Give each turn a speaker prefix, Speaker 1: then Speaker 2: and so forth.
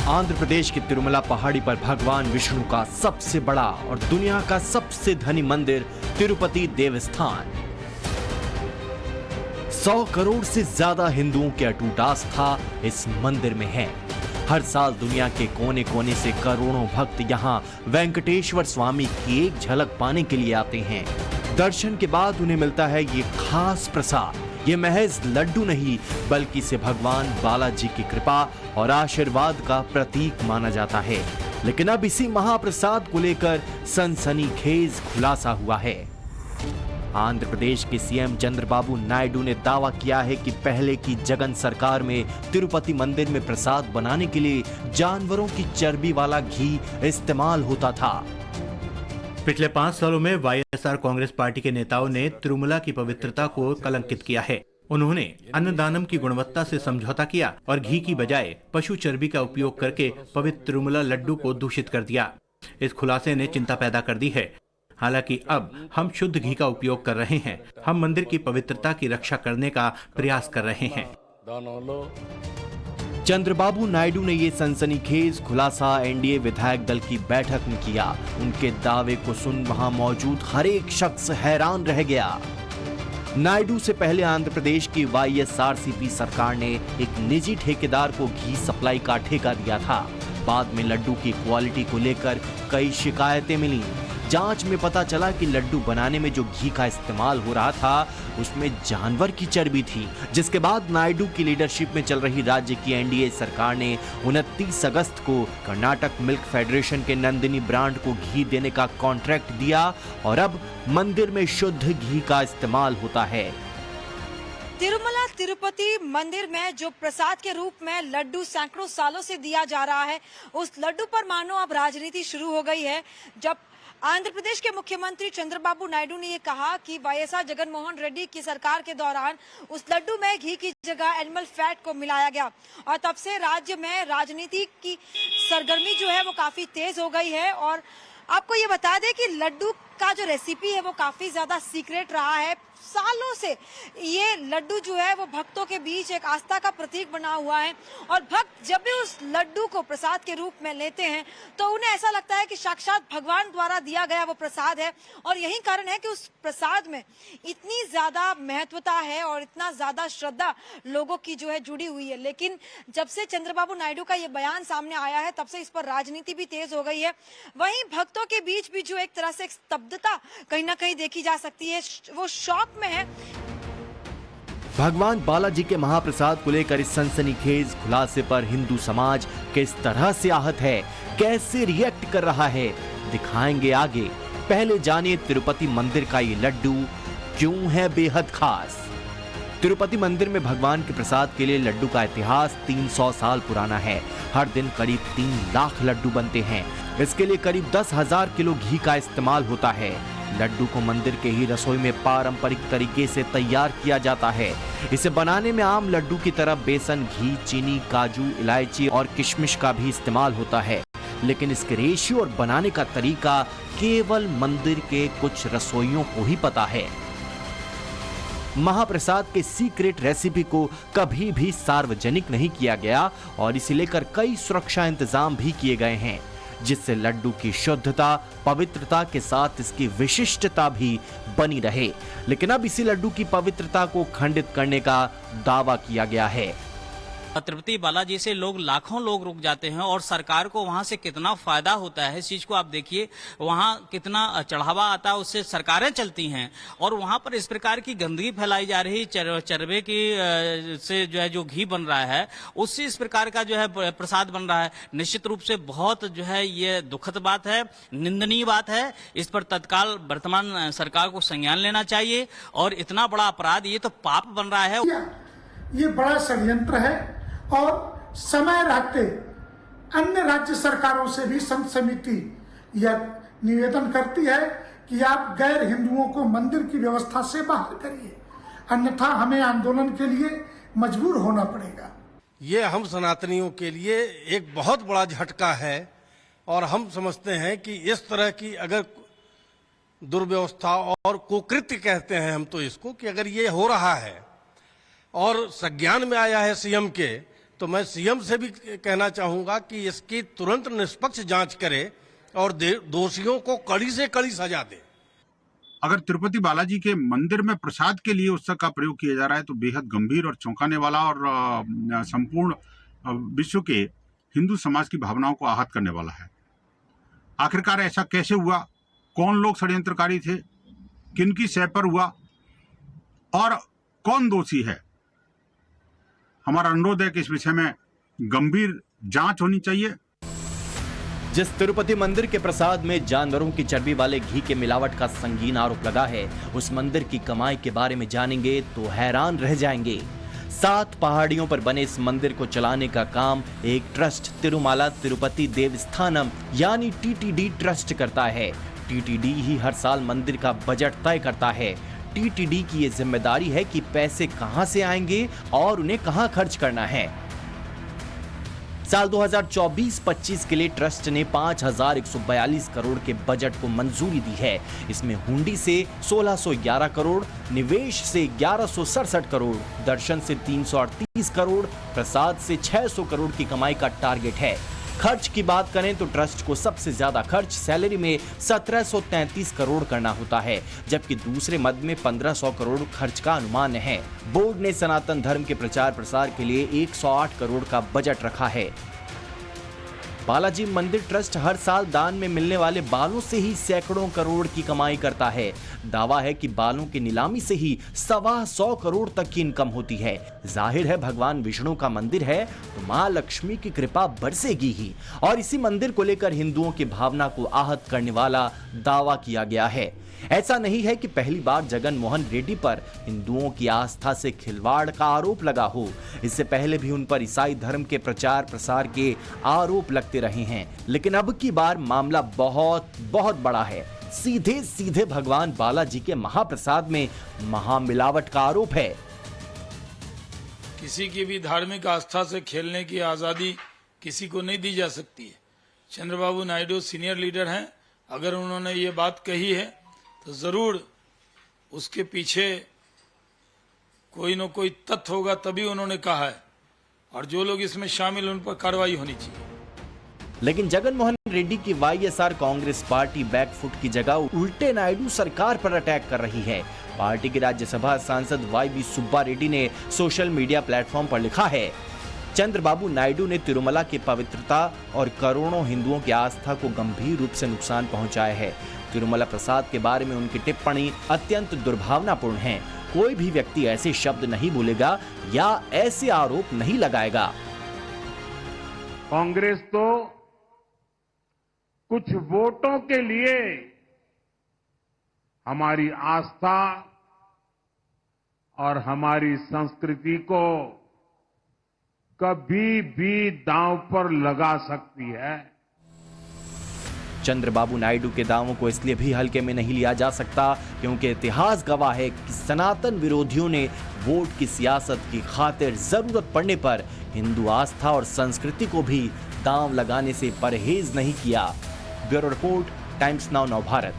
Speaker 1: आंध्र प्रदेश की तिरुमला पहाड़ी पर भगवान विष्णु का सबसे बड़ा और दुनिया का सबसे धनी मंदिर तिरुपति देवस्थान। 100 करोड़ से ज्यादा हिंदुओं की अटूट आस्था इस मंदिर में है। हर साल दुनिया के कोने कोने से करोड़ों भक्त यहाँ वेंकटेश्वर स्वामी की एक झलक पाने के लिए आते हैं। दर्शन के बाद उन्हें मिलता है ये खास प्रसाद। ये महज लड्डू नहीं बल्कि इसे भगवान बालाजी की कृपा और आशीर्वाद का प्रतीक माना जाता है। लेकिन अब इसी महाप्रसाद को लेकर सनसनीखेज खुलासा हुआ है। आंध्र प्रदेश के सीएम चंद्रबाबू नायडू ने दावा किया है कि पहले की जगन सरकार में तिरुपति मंदिर में प्रसाद बनाने के लिए जानवरों की चर्बी वाला घी इस्तेमाल होता था।
Speaker 2: पिछले 5 सालों में वाईएसआर कांग्रेस पार्टी के नेताओं ने तिरुमला की पवित्रता को कलंकित किया है। उन्होंने अन्नदानम की गुणवत्ता से समझौता किया और घी की बजाय पशु चर्बी का उपयोग करके पवित्र तिरुमला लड्डू को दूषित कर दिया। इस खुलासे ने चिंता पैदा कर दी है। हालांकि अब हम शुद्ध घी का उपयोग कर रहे हैं। हम मंदिर की पवित्रता की रक्षा करने का प्रयास कर रहे हैं।
Speaker 1: चंद्रबाबू नायडू ने ये सनसनीखेज खुलासा एनडीए विधायक दल की बैठक में किया। उनके दावे को सुन वहां मौजूद हर एक शख्स हैरान रह गया। नायडू से पहले आंध्र प्रदेश की वाईएसआरसीपी सरकार ने एक निजी ठेकेदार को घी सप्लाई का ठेका दिया था। बाद में लड्डू की क्वालिटी को लेकर कई शिकायतें मिली। जांच में पता चला कि लड्डू बनाने में जो घी का इस्तेमाल हो रहा था उसमें जानवर की चर्बी थी। जिसके बाद नायडू की लीडरशिप में चल रही राज्य की एनडीए सरकार ने 29 अगस्त को कर्नाटक मिल्क फेडरेशन के नंदिनी ब्रांड को घी देने का कॉन्ट्रैक्ट दिया और अब मंदिर में शुद्ध घी का इस्तेमाल होता है।
Speaker 3: तिरुमला तिरुपति मंदिर में जो प्रसाद के रूप में लड्डू सैकड़ों सालों से दिया जा रहा है, उस लड्डू पर मानो अब राजनीति शुरू हो गई है। जब आंध्र प्रदेश के मुख्यमंत्री चंद्रबाबू नायडू ने ये कहा कि वाईएसआर जगनमोहन रेड्डी की सरकार के दौरान उस लड्डू में घी की जगह एनिमल फैट को मिलाया गया और तब से राज्य में राजनीति की सरगर्मी जो है वो काफी तेज हो गई है। और आपको ये बता दें कि लड्डू का जो रेसिपी है वो काफी ज्यादा सीक्रेट रहा है। सालों से ये लड्डू जो है वो भक्तों के बीच एक आस्था का प्रतीक बना हुआ है और भक्त जब भी उस लड्डू को प्रसाद के रूप में लेते हैं तो उन्हें ऐसा लगता है कि साक्षात भगवान द्वारा दिया गया वो प्रसाद है। और यही कारण है कि उस प्रसाद में इतनी ज्यादा महत्वता है और इतना ज्यादा श्रद्धा लोगों की जो है जुड़ी हुई है। लेकिन जब से चंद्रबाबू नायडू का ये बयान सामने आया है तब से इस पर राजनीति भी तेज हो गई है। वहीं भक्तों के बीच भी जो एक तरह से स्तब्धता कहीं ना कहीं देखी जा सकती है, वो शौक में है।
Speaker 1: भगवान बालाजी के महाप्रसाद को लेकर इस सनसनीखेज खुलासे पर हिंदू समाज किस तरह से आहत है, कैसे रिएक्ट कर रहा है, दिखाएंगे आगे। पहले जानिए तिरुपति मंदिर का ये लड्डू क्यों है बेहद खास। तिरुपति मंदिर में भगवान के प्रसाद के लिए लड्डू का इतिहास 300 साल पुराना है। हर दिन करीब 3 लाख लड्डू बनते हैं। इसके लिए करीब 10,000 किलो घी का इस्तेमाल होता है। लड्डू को मंदिर के ही रसोई में पारंपरिक तरीके से तैयार किया जाता है। इसे बनाने में आम लड्डू की तरह बेसन, घी, चीनी, काजू, इलायची और किशमिश का भी इस्तेमाल होता है। लेकिन इसके रेशियो और बनाने का तरीका केवल मंदिर के कुछ रसोइयों को ही पता है। महाप्रसाद के सीक्रेट रेसिपी को कभी भी सार्वजनिक नहीं किया गया और इसे लेकर कई सुरक्षा इंतजाम भी किए गए हैं, जिससे लड्डू की शुद्धता, पवित्रता के साथ इसकी विशिष्टता भी बनी रहे। लेकिन अब इसी लड्डू की पवित्रता को खंडित करने का दावा किया गया है।
Speaker 4: तिरुपति बालाजी से लाखों लोग रुक जाते हैं और सरकार को वहां से कितना फायदा होता है इस चीज को आप देखिए। वहां कितना चढ़ावा आता है, उससे सरकारें चलती हैं और वहां पर इस प्रकार की गंदगी फैलाई जा रही चरबे की से जो है जो घी बन रहा है उससे इस प्रकार का जो है प्रसाद बन रहा है। निश्चित रूप से बहुत जो है ये दुखद बात है, निंदनीय बात है। इस पर तत्काल वर्तमान सरकार को संज्ञान लेना चाहिए और इतना बड़ा अपराध, ये तो पाप बन रहा है।
Speaker 5: ये बड़ा षड्यंत्र है और समय रहते अन्य राज्य सरकारों से भी संत समिति यह निवेदन करती है कि आप गैर हिंदुओं को मंदिर की व्यवस्था से बाहर करिए, अन्यथा हमें आंदोलन के लिए मजबूर होना पड़ेगा।
Speaker 6: ये हम सनातनियों के लिए एक बहुत बड़ा झटका है और हम समझते हैं कि इस तरह की अगर दुर्व्यवस्था और कुकृत्य कहते हैं हम तो इसको, कि अगर ये हो रहा है और संज्ञान में आया है सीएम के, तो मैं सीएम से भी कहना चाहूंगा कि इसकी तुरंत निष्पक्ष जांच करे और दोषियों को कड़ी से कड़ी सजा दे।
Speaker 7: अगर तिरुपति बालाजी के मंदिर में प्रसाद के लिए उत्सव का प्रयोग किया जा रहा है तो बेहद गंभीर और चौंकाने वाला और संपूर्ण विश्व के हिंदू समाज की भावनाओं को आहत करने वाला है। आखिरकार ऐसा कैसे हुआ? कौन लोग षड्यंत्रकारी थे? किनकी सह पर हुआ और कौन दोषी है? हमारा अनुरोध है कि इस विषय में गंभीर जांच होनी चाहिए।
Speaker 1: जिस तिरुपति मंदिर के प्रसाद में जानवरों की चर्बी वाले घी के मिलावट का संगीन आरोप लगा है, उस मंदिर की कमाई के बारे में जानेंगे तो हैरान रह जाएंगे। 7 पहाड़ियों पर बने इस मंदिर को चलाने का काम एक ट्रस्ट तिरुमाला तिरुपति देवस्थानम यानी टीटीडी ट्रस्ट करता है। टीटीडी ही हर साल मंदिर का बजट तय करता है। टीटीडी की ये जिम्मेदारी है कि पैसे कहां से आएंगे और उन्हें कहां खर्च करना है। साल 2024-25 के लिए ट्रस्ट ने 5,142 करोड़ के बजट को मंजूरी दी है। इसमें हुंडी से 1,611 करोड़, निवेश से 1,167 करोड़, दर्शन से 338 करोड़, प्रसाद से 600 करोड़ की कमाई का टारगेट है। खर्च की बात करें तो ट्रस्ट को सबसे ज्यादा खर्च सैलरी में 1,733 करोड़ करना होता है, जबकि दूसरे मद में 1,500 करोड़ खर्च का अनुमान है। बोर्ड ने सनातन धर्म के प्रचार प्रसार के लिए 108 करोड़ का बजट रखा है। बालाजी मंदिर ट्रस्ट हर साल दान में मिलने वाले बालों से ही सैकड़ों करोड़ की कमाई करता है। दावा है कि बालों की नीलामी से ही 125 करोड़ तक की इनकम होती है। जाहिर है भगवान विष्णु का मंदिर है तो मां लक्ष्मी की कृपा बरसेगी ही, और इसी मंदिर को लेकर हिंदुओं की भावना को आहत करने वाला दावा किया गया है। ऐसा नहीं है कि पहली बार जगन मोहन रेड्डी पर हिंदुओं की आस्था से खिलवाड़ का आरोप लगा हो। इससे पहले भी उन पर ईसाई धर्म के प्रचार प्रसार के आरोप लगते रहे हैं, लेकिन अब की बार मामला बहुत बड़ा है। सीधे सीधे भगवान बालाजी के महाप्रसाद में महामिलावट का आरोप है।
Speaker 8: किसी की भी धार्मिक आस्था से खेलने की आजादी किसी को नहीं दी जा सकती है। चंद्रबाबू नायडू सीनियर लीडर हैं, अगर उन्होंने ये बात कही है तो जरूर उसके पीछे कोई न कोई तथ्य होगा, तभी उन्होंने कहा है, और जो लोग इसमें शामिल उन पर कार्रवाई होनी चाहिए।
Speaker 1: लेकिन जगन मोहन रेड्डी की वाईएसआर कांग्रेस पार्टी बैकफुट की जगह उल्टे नायडू सरकार पर अटैक कर रही है। पार्टी के राज्यसभा सांसद वाईबी सुब्बा रेड्डी ने सोशल मीडिया प्लेटफॉर्म पर लिखा है, चंद्रबाबू नायडू ने तिरुमला की पवित्रता और करोड़ों हिंदुओं की आस्था को गंभीर रूप से नुकसान पहुंचाया है। तिरुमला प्रसाद के बारे में उनकी टिप्पणी अत्यंत दुर्भावनापूर्ण है। कोई भी व्यक्ति ऐसे शब्द नहीं बोलेगा या ऐसे आरोप नहीं लगाएगा।
Speaker 9: कांग्रेस तो कुछ वोटों के लिए हमारी आस्था और हमारी संस्कृति को कभी भी दांव पर लगा सकती है।
Speaker 1: चंद्रबाबू नायडू के दावों को इसलिए भी हल्के में नहीं लिया जा सकता क्योंकि इतिहास गवाह है कि सनातन विरोधियों ने वोट की सियासत की खातिर जरूरत पड़ने पर हिंदू आस्था और संस्कृति को भी दांव लगाने से परहेज नहीं किया। ब्यूरो रिपोर्ट, टाइम्स नाउ नव भारत।